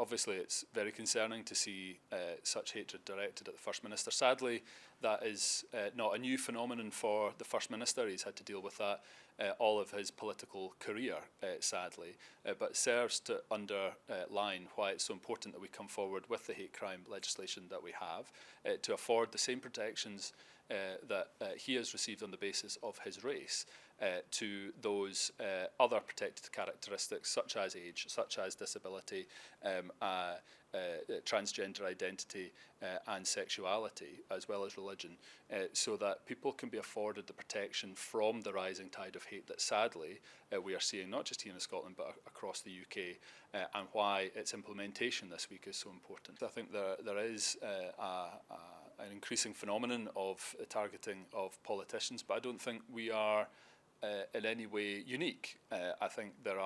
obviously it's very concerning to see such hatred directed at the First Minister. Sadly, that is not a new phenomenon for the First Minister. He's had to deal with that all of his political career, sadly, but serves to underline why it's so important that we come forward with the hate crime legislation that we have to afford the same protections that he has received on the basis of his race to those other protected characteristics such as age, such as disability, transgender identity and sexuality, as well as religion, so that people can be afforded the protection from the rising tide of hate that sadly we are seeing not just here in Scotland but across the UK, and why its implementation this week is so important. I think there is an increasing phenomenon of targeting of politicians, but I don't think we are in any way unique. I think there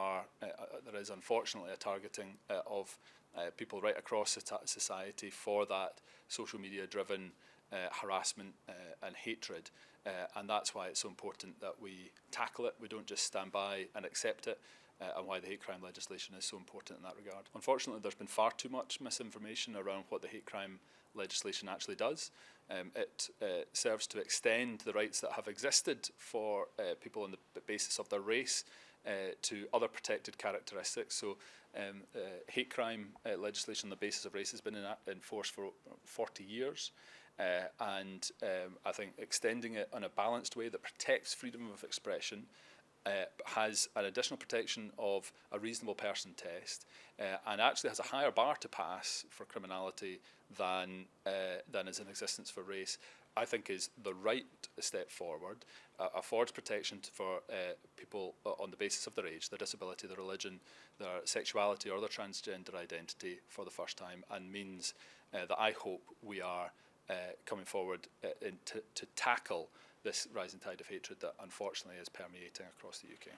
is unfortunately a targeting of people right across society for that social media driven harassment and hatred, and that's why it's so important that we tackle it. We don't just stand by and accept it, and why the hate crime legislation is so important in that regard. Unfortunately, there's been far too much misinformation around what the hate crime legislation actually does. It serves to extend the rights that have existed for people on the basis of their race to other protected characteristics. So hate crime legislation on the basis of race has been in force for 40 years. And I think extending it in a balanced way that protects freedom of expression has an additional protection of a reasonable person test, and actually has a higher bar to pass for criminality than is in existence for race, I think is the right step forward, affords protection for people on the basis of their age, their disability, their religion, their sexuality or their transgender identity for the first time, and means that I hope we are coming forward to tackle this rising tide of hatred that unfortunately is permeating across the UK.